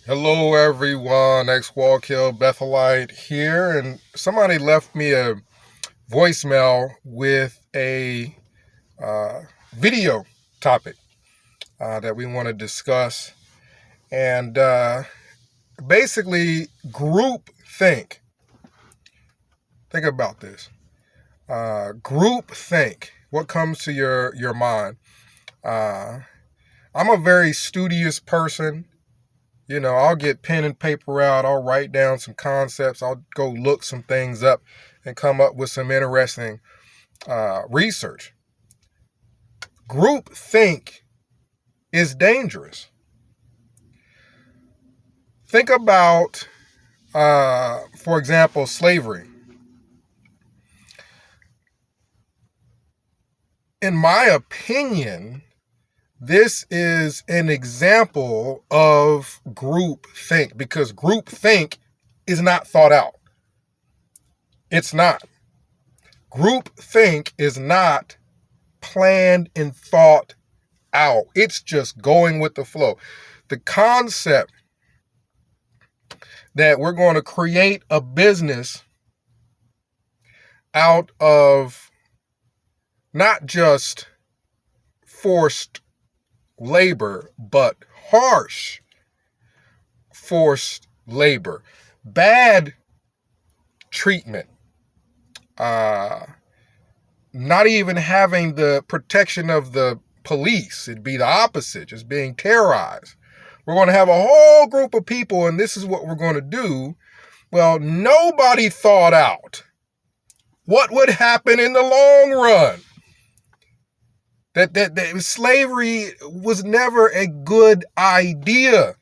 Hello, everyone. Ex-Wallkill Bethelite here, and somebody left me a voicemail with a video topic that we want to discuss, and basically group think. Think about this. Group think. What comes to your mind? Uh, I'm a very studious person. I'll get pen and paper out. I'll write down some concepts. I'll go look some things up and come up with some interesting research. Group think is dangerous. Think about, for example, slavery. In my opinion, this is an example of group think because group think is not thought out. It's not. Group think is not planned and thought out. It's just going with the flow. The concept that we're going to create a business out of not just forced labor, but harsh forced labor, bad treatment, not even having the protection of the police. It'd be the opposite, just being terrorized. We're going to have a whole group of people, and this is what we're going to do. Well, nobody thought out what would happen in the long run. That slavery was never a good idea.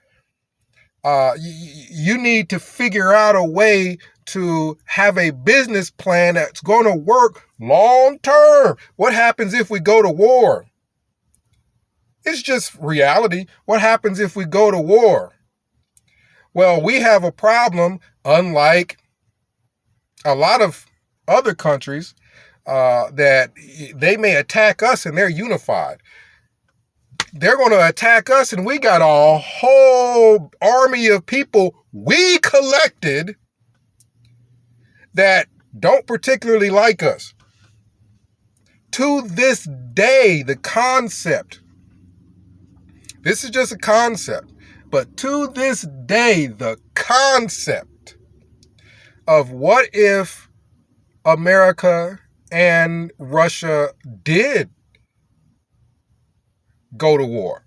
You need to figure out a way to have a business plan that's going to work long term. What happens if we go to war? It's just reality. What happens if we go to war? Well, we have a problem, unlike a lot of other countries, that they may attack us and they're unified. They're going to attack us and we got a whole army of people we collected that don't particularly like us. To this day, the concept, this is just a concept, but to this day, the concept of what if America and Russia did go to war.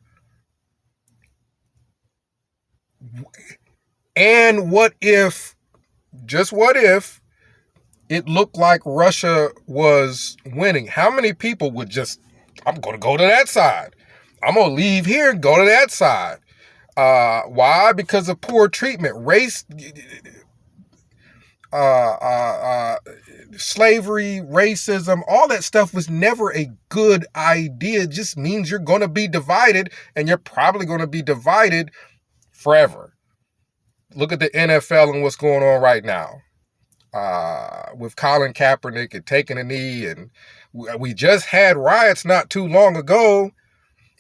And what if, just what if, it looked like Russia was winning? How many people would just, I'm going to go to that side. I'm going to leave here and go to that side. Why? Because of poor treatment, race, slavery, racism, all that stuff was never a good idea. It just means you're going to be divided, and you're probably going to be divided forever. Look at the NFL and what's going on right now with Colin Kaepernick and taking a knee, and we just had riots not too long ago.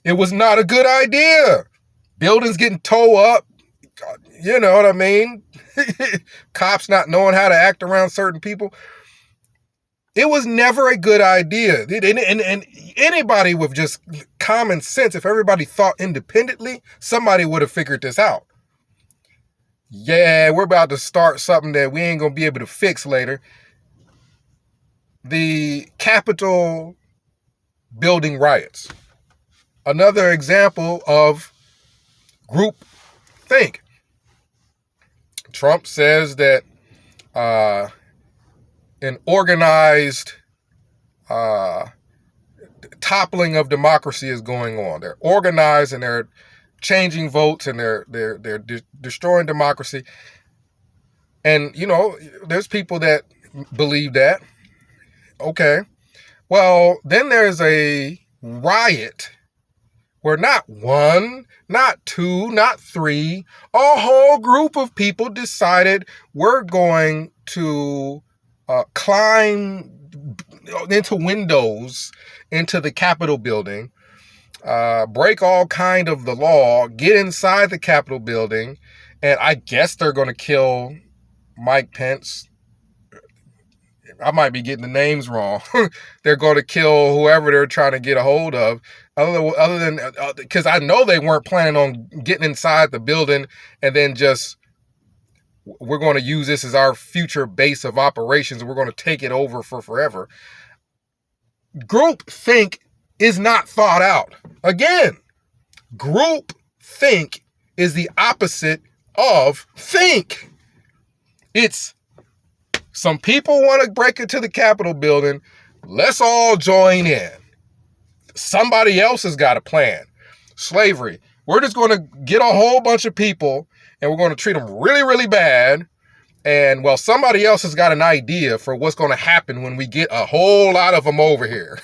It was not a good idea. Buildings getting towed up. You know what I mean? Cops not knowing how to act around certain people. It was never a good idea. And anybody with just common sense, if everybody thought independently, somebody would have figured this out. Yeah, we're about to start something that we ain't going to be able to fix later. The Capitol building riots. Another example of group think. Trump says that an organized toppling of democracy is going on. They're organized and they're changing votes and they're destroying democracy. And, there's people that believe that. Okay. Well, then there's a riot where not one, not two, not three, a whole group of people decided we're going to climb into windows into the Capitol building, break all kind of the law, get inside the Capitol building, And I guess they're going to kill Mike Pence. I might be getting the names wrong. They're going to kill whoever they're trying to get a hold of. Other than, because I know they weren't planning on getting inside the building and then just, we're going to use this as our future base of operations. We're going to take it over for forever. Groupthink is not thought out. Again, groupthink is the opposite of think. It's some people want to break into the Capitol building. Let's all join in. Somebody else has got a plan. Slavery. We're just going to get a whole bunch of people and we're going to treat them really, really bad. And well, somebody else has got an idea for what's going to happen when we get a whole lot of them over here.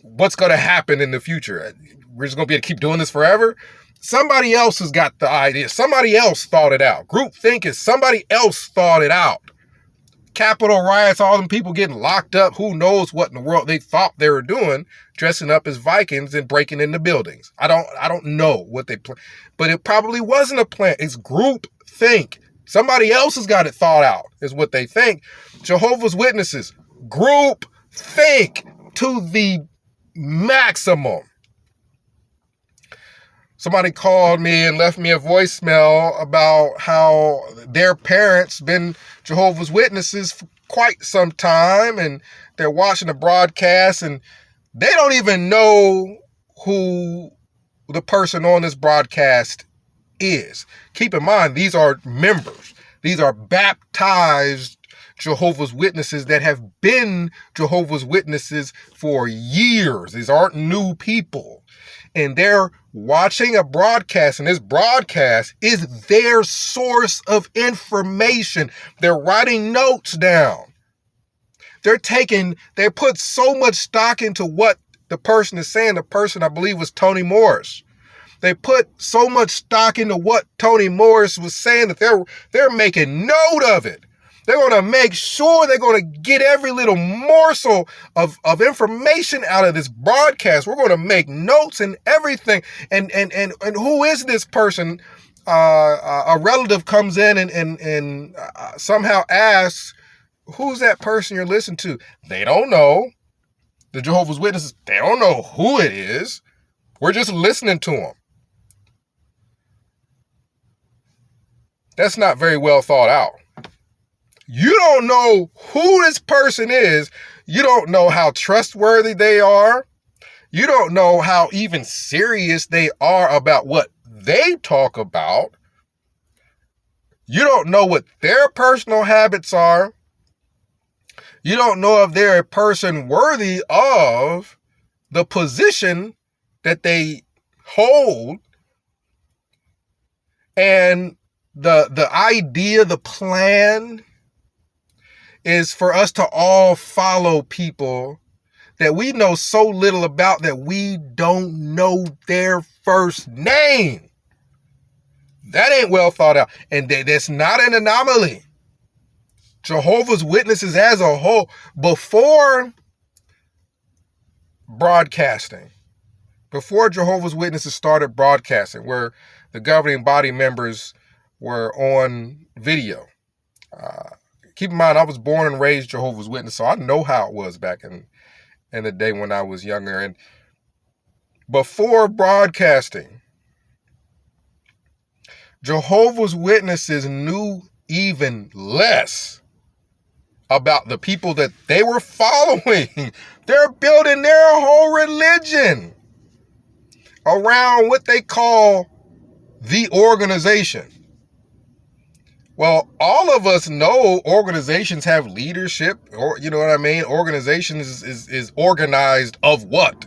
What's going to happen in the future? We're just going to be able to keep doing this forever? Somebody else has got the idea. Somebody else thought it out. Groupthink is somebody else thought it out. Capitol riots, all them people getting locked up. Who knows what in the world they thought they were doing, dressing up as Vikings and breaking into buildings. I don't know what they planned, but it probably wasn't a plan. It's groupthink. Somebody else has got it thought out, is what they think. Jehovah's Witnesses, groupthink to the maximum. Somebody called me and left me a voicemail about how their parents been Jehovah's Witnesses for quite some time, and they're watching the broadcast, and they don't even know who the person on this broadcast is. Keep in mind, these are members. These are baptized Jehovah's Witnesses that have been Jehovah's Witnesses for years. These aren't new people. And they're watching a broadcast, and this broadcast is their source of information. They're writing notes down. They put so much stock into what the person is saying. The person, I believe, was Tony Morris. They put so much stock into what Tony Morris was saying that they're making note of it. They're going to make sure they're going to get every little morsel of information out of this broadcast. We're going to make notes and everything. And who is this person? A relative comes in and somehow asks, who's that person you're listening to? They don't know. The Jehovah's Witnesses, they don't know who it is. We're just listening to them. That's not very well thought out. You don't know who this person is. You don't know how trustworthy they are. You don't know how even serious they are about what they talk about. You don't know what their personal habits are. You don't know if they're a person worthy of the position that they hold. And the idea, the plan is for us to all follow people that we know so little about that we don't know their first name. That ain't well thought out. And that's not an anomaly. Jehovah's Witnesses as a whole, before broadcasting, before Jehovah's Witnesses started broadcasting, where the governing body members were on video, keep in mind, I was born and raised Jehovah's Witness, so I know how it was back in the day when I was younger. And before broadcasting, Jehovah's Witnesses knew even less about the people that they were following. They're building their whole religion around what they call the organization. Well, all of us know organizations have leadership, or you know what I mean? Organization is organized of what?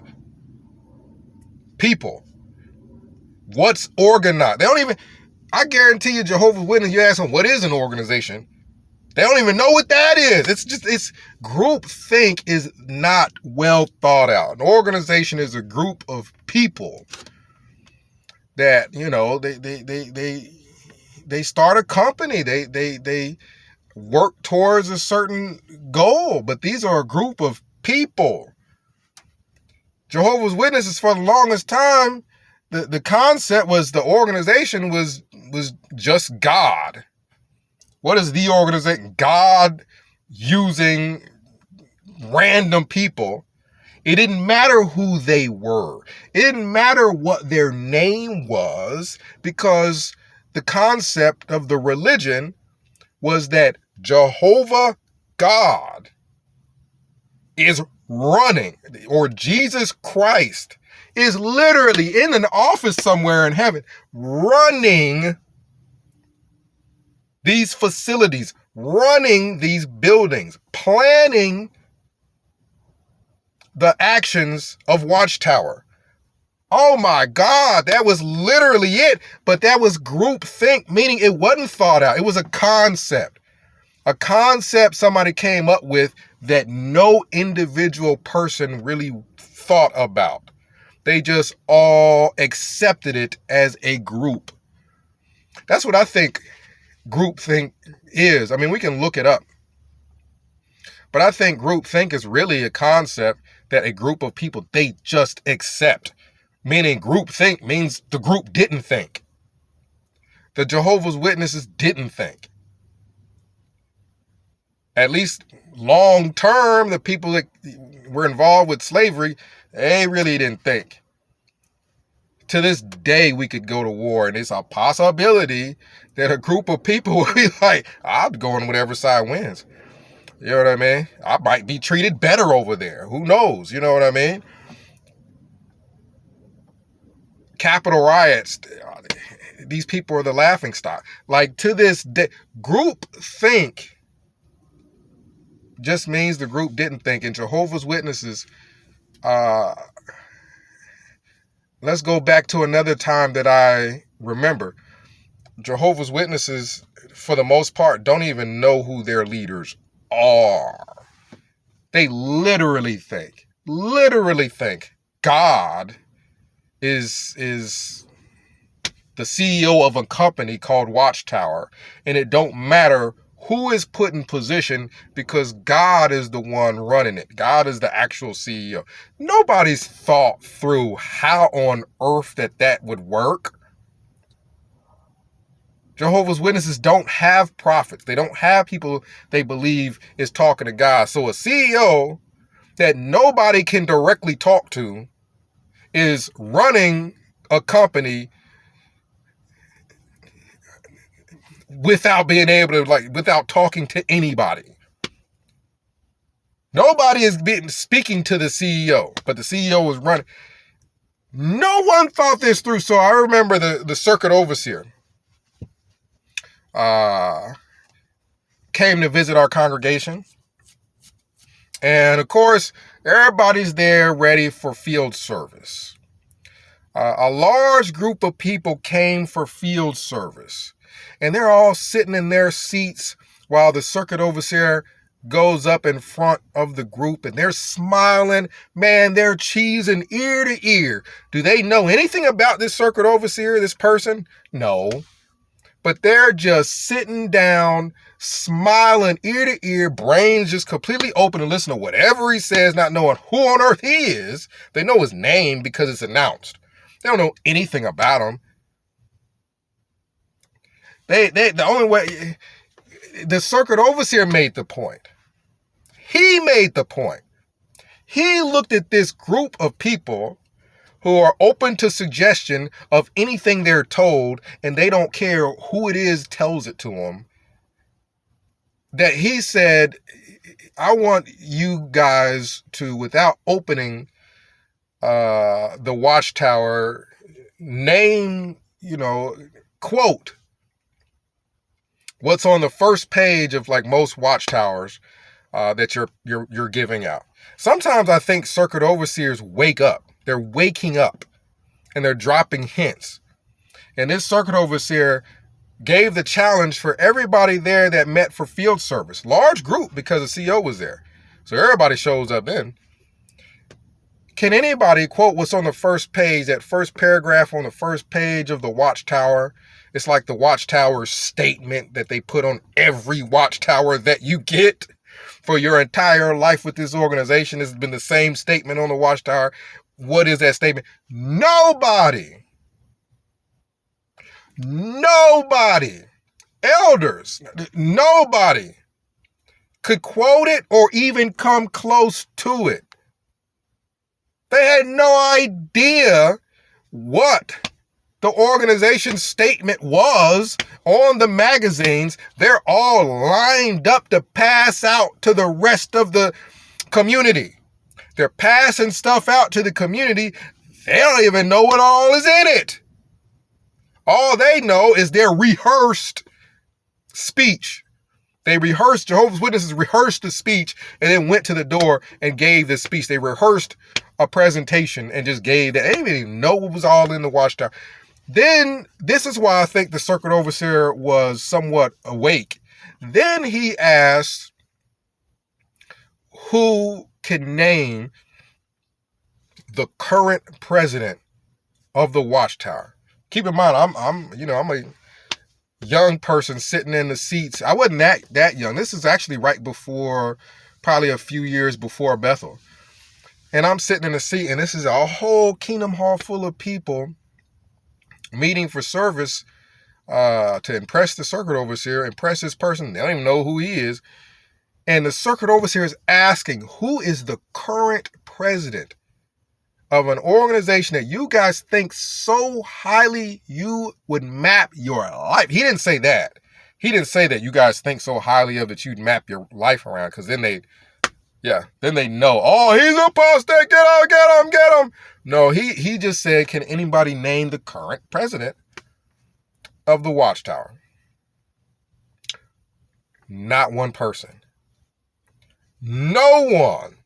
People. What's organized? They don't even, I guarantee you, Jehovah's Witness, you ask them, what is an organization? They don't even know what that is. It's groupthink is not well thought out. An organization is a group of people that, you know, they start a company. They work towards a certain goal, but these are a group of people. Jehovah's Witnesses, for the longest time, the concept was the organization was was just God. What is the organization? God using random people. It didn't matter who they were. It didn't matter what their name was, because the concept of the religion was that Jehovah God is running, or Jesus Christ is literally in an office somewhere in heaven, running these facilities, running these buildings, planning the actions of Watchtower. Oh my God, that was literally it. But that was groupthink, meaning it wasn't thought out. It was a concept somebody came up with that no individual person really thought about. They just all accepted it as a group. That's what I think groupthink is. I mean, we can look it up. But I think groupthink is really a concept that a group of people, they just accept. Meaning groupthink means the group didn't think. The Jehovah's Witnesses didn't think. At least long term, the people that were involved with slavery, they really didn't think. To this day, we could go to war, and it's a possibility that a group of people will be like, I'm going whatever side wins. You know what I mean? I might be treated better over there. Who knows? You know what I mean? Capitol riots, these people are the laughingstock. Like, to this day, groupthink just means the group didn't think. And Jehovah's Witnesses, let's go back to another time that I remember. Jehovah's Witnesses, for the most part, don't even know who their leaders are. They literally think God is the CEO of a company called Watchtower, and it don't matter who is put in position, because God is the one running it. God is the actual CEO. Nobody's thought through how on earth that would work. Jehovah's Witnesses don't have prophets. They don't have people they believe is talking to God. So a CEO that nobody can directly talk to is running a company without being able to, without talking to anybody. Nobody is speaking to the CEO, but the CEO is running. No one thought this through. So I remember the circuit overseer came to visit our congregation. And of course, everybody's there ready for field service. A large group of people came for field service. And they're all sitting in their seats while the circuit overseer goes up in front of the group, and they're smiling. Man, they're cheesing ear to ear. Do they know anything about this circuit overseer, this person? No. But they're just sitting down, smiling ear to ear, brains just completely open and listen to whatever he says, not knowing who on earth he is. They know his name because it's announced. They don't know anything about him. The only way, the circuit overseer made the point. He made the point. He looked at this group of people who are open to suggestion of anything they're told, and they don't care who it is tells it to them. That he said, I want you guys to, without opening the Watchtower, name, quote what's on the first page of most Watchtowers that you're giving out. Sometimes I think circuit overseers wake up. They're waking up and they're dropping hints. And this circuit overseer gave the challenge for everybody there that met for field service. Large group, because the CEO was there. So everybody shows up then. Can anybody quote what's on the first page, that first paragraph on the first page of the Watchtower? It's like the Watchtower statement that they put on every Watchtower that you get for your entire life with this organization. It's been the same statement on the Watchtower. What is that statement? Nobody Nobody, elders, nobody could quote it or even come close to it. They had no idea what the organization's statement was on the magazines. They're all lined up to pass out to the rest of the community. They're passing stuff out to the community. They don't even know what all is in it. All they know is their rehearsed speech. Jehovah's Witnesses rehearsed the speech and then went to the door and gave the speech. They rehearsed a presentation and just gave that. They didn't even know what was all in the watchtower. Then, this is why I think the circuit overseer was somewhat awake. Then he asked who can name the current president of the watchtower. Keep in mind, I'm a young person sitting in the seats. I wasn't that young. This is actually right before, probably a few years before Bethel. And I'm sitting in the seat, and this is a whole Kingdom Hall full of people meeting for service to impress the circuit overseer, impress this person. They don't even know who he is. And the circuit overseer is asking, who is the current president of an organization that you guys think so highly you would map your life? He didn't say that. He didn't say that you guys think so highly of that you'd map your life around, because then they know, oh, he's an apostate, get him. No, he just said, can anybody name the current president of the watchtower? Not one person. No one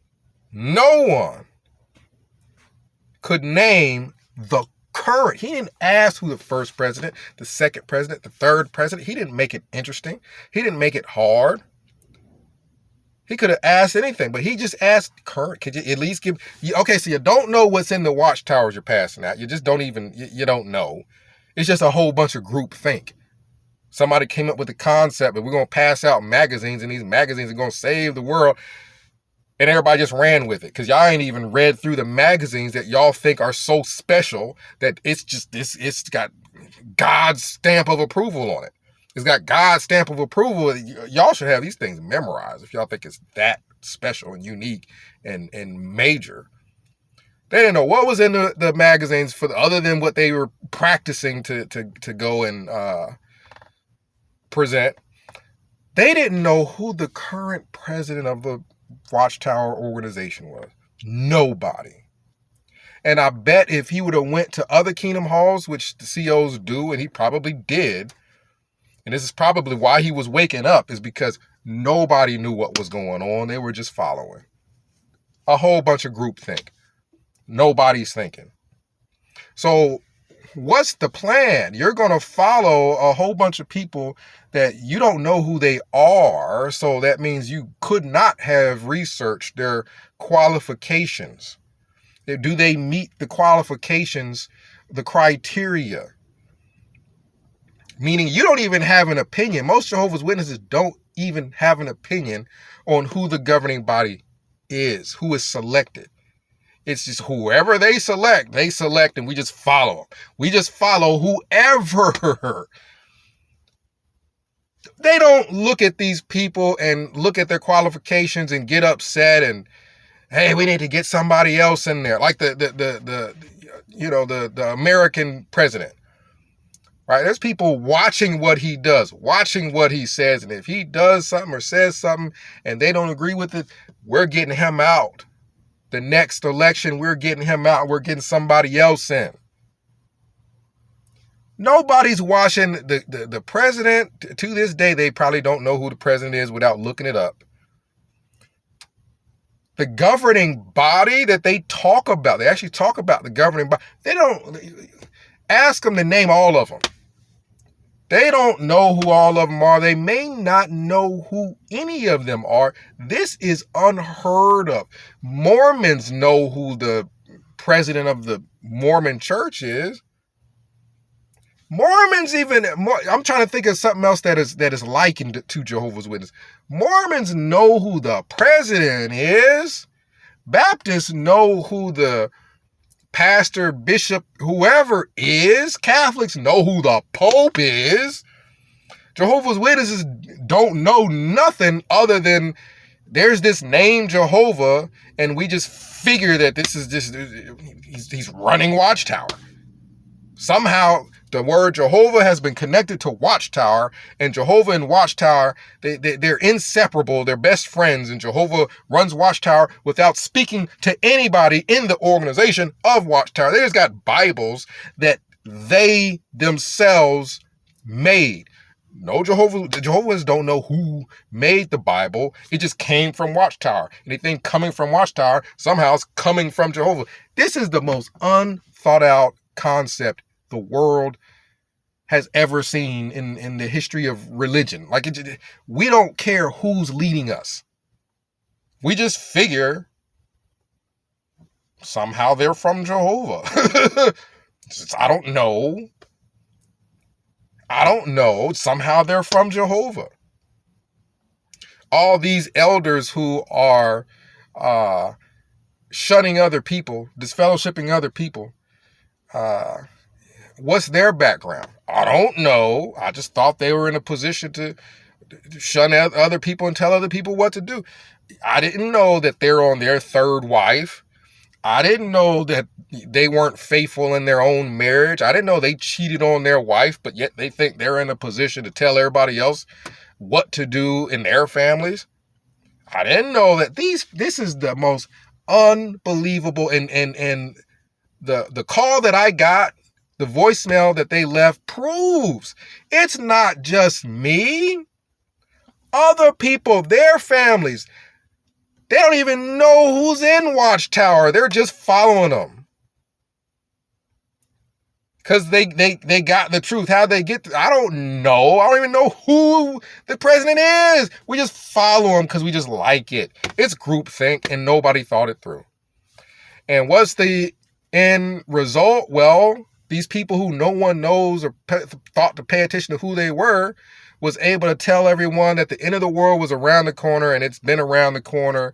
could name the current. He didn't ask who the first president, the second president, the third president. He didn't make it interesting. He didn't make it hard. He could have asked anything, but he just asked current. Could you at least give... Okay, so you don't know what's in the watchtowers you're passing out. You just don't even... You don't know. It's just a whole bunch of groupthink. Somebody came up with the concept that we're going to pass out magazines, and these magazines are going to save the world. And everybody just ran with it, because y'all ain't even read through the magazines that y'all think are so special that it's got God's stamp of approval on it. It's got God's stamp of approval. Y'all should have these things memorized if y'all think it's that special and unique and major. They didn't know what was in the magazines other than what they were practicing to go and present. They didn't know who the current president of the Watchtower organization was. Nobody. And I bet if he would have went to other Kingdom Halls, which the COs do, and he probably did, and this is probably why he was waking up, is because nobody knew what was going on. They were just following. A whole bunch of groupthink. Nobody's thinking. So what's the plan? You're going to follow a whole bunch of people that you don't know who they are. So that means you could not have researched their qualifications. Do they meet the qualifications, the criteria? Meaning you don't even have an opinion. Most Jehovah's Witnesses don't even have an opinion on who the governing body is, who is selected. It's just whoever they select, and we just follow them. We just follow whoever. They don't look at these people and look at their qualifications and get upset and, hey, we need to get somebody else in there. Like the American president. Right? There's people watching what he does, watching what he says. And if he does something or says something and they don't agree with it, we're getting him out. The next election, we're getting him out. We're getting somebody else in. Nobody's watching the president. To this day, they probably don't know who the president is without looking it up. The governing body that they talk about, they actually talk about the governing body. They don't ask them to name all of them. They don't know who all of them are. They may not know who any of them are. This is unheard of. Mormons know who the president of the Mormon church is. Mormons I'm trying to think of something else that is likened to Jehovah's Witnesses. Mormons know who the president is. Baptists know who the pastor, bishop, whoever is. Catholics know who the Pope is. Jehovah's Witnesses don't know nothing other than there's this name Jehovah, and we just figure that this is just, he's running Watchtower. Somehow the word Jehovah has been connected to Watchtower, and Jehovah and Watchtower, they're inseparable. They're best friends, and Jehovah runs Watchtower without speaking to anybody in the organization of Watchtower. They just got Bibles that they themselves made. No, the Jehovah's don't know who made the Bible. It just came from Watchtower. Anything coming from Watchtower somehow is coming from Jehovah. This is the most unthought out concept the world has ever seen in the history of religion. Like, we don't care who's leading us. We just figure somehow they're from Jehovah. I don't know. Somehow they're from Jehovah. All these elders who are shunning other people, disfellowshipping other people, what's their background? I don't know. I just thought they were in a position to shun other people and tell other people what to do. I didn't know that they're on their third wife. I didn't know that they weren't faithful in their own marriage. I didn't know they cheated on their wife, but yet they think they're in a position to tell everybody else what to do in their families. I didn't know that this is the most unbelievable, and the call that I got, the voicemail that they left proves it's not just me. Other people, their families, they don't even know who's in Watchtower. They're just following them. Because they got the truth. How'd they get I don't know. I don't even know who the president is. We just follow him because we just like it. It's groupthink, and nobody thought it through. And what's the end result? Well, these people who no one knows or thought to pay attention to who they were was able to tell everyone that the end of the world was around the corner, and it's been around the corner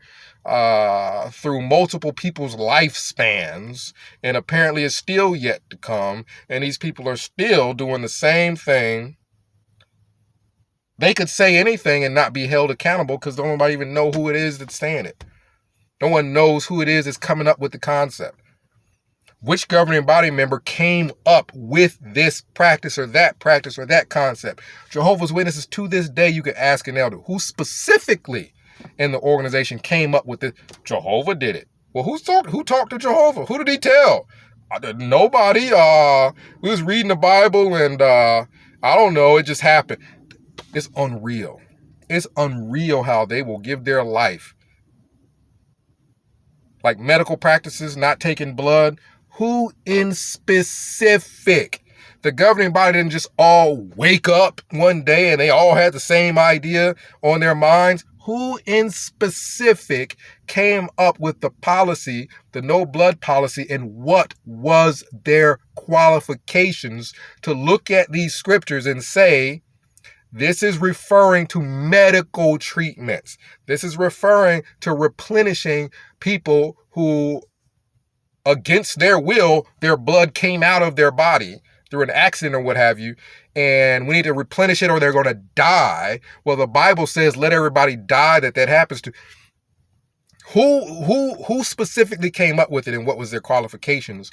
through multiple people's lifespans, and apparently is still yet to come, and these people are still doing the same thing. They could say anything and not be held accountable because nobody even know who it is that's saying it. No one knows who it is that's coming up with the concept. Which governing body member came up with this practice or that concept? Jehovah's Witnesses, to this day, you could ask an elder who specifically in the organization came up with it. Jehovah did it. Well, who talked to Jehovah? Who did he tell? Nobody. We was reading the Bible, and I don't know, it just happened. It's unreal. It's unreal how they will give their life. Like medical practices, not taking blood. Who in specific? The governing body didn't just all wake up one day and they all had the same idea on their minds. Who in specific came up with the policy, the no blood policy, and what was their qualifications to look at these scriptures and say, this is referring to medical treatments. This is referring to replenishing people who, against their will, their blood came out of their body through an accident or what have you, and we need to replenish it or they're going to die. Well, the Bible says let everybody die that happens to. Who specifically came up with it, and what was their qualifications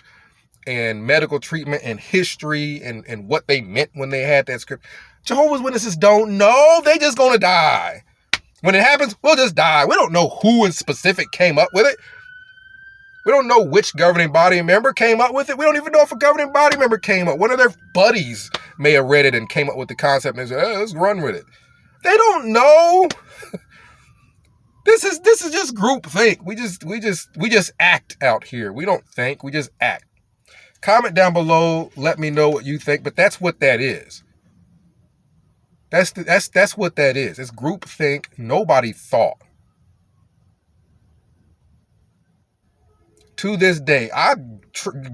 and medical treatment and history and what they meant when they had that script? Jehovah's Witnesses don't know. They just going to die. When it happens, we'll just die. We don't know who in specific came up with it. We don't know which governing body member came up with it. We don't even know if a governing body member came up. One of their buddies may have read it and came up with the concept and said, let's run with it. They don't know. This is just groupthink. We just act out here. We don't think, we just act. Comment down below, let me know what you think, but that's what that is. That's what that is. It's groupthink. Nobody thought. To this day, I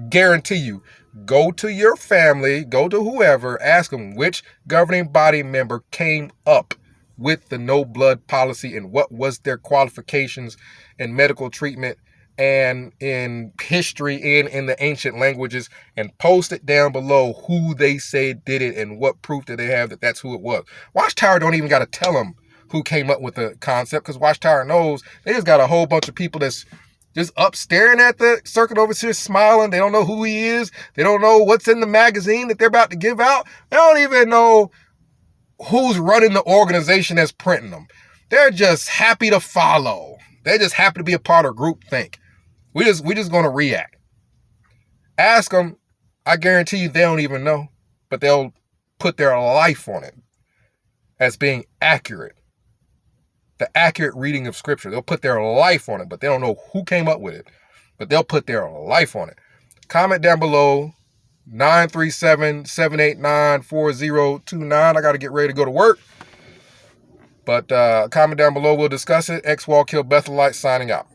guarantee you, go to your family, go to whoever, ask them which governing body member came up with the no blood policy and what was their qualifications and medical treatment and in history and in the ancient languages, and post it down below who they say did it and what proof that they have that that's who it was. Watchtower don't even got to tell them who came up with the concept, because Watchtower knows they just got a whole bunch of people that's just up staring at the circuit overseer smiling. They don't know who he is. They don't know what's in the magazine that they're about to give out. They don't even know who's running the organization that's printing them. They're just happy to follow. They're just happy to be a part of groupthink. We just going to react. Ask them. I guarantee you they don't even know, but they'll put their life on it as being accurate. The accurate reading of scripture. They'll put their life on it, but they don't know who came up with it, but they'll put their life on it. Comment down below, 937-789-4029. I got to get ready to go to work, but comment down below. We'll discuss it. X-Wall Kill Bethelite signing out.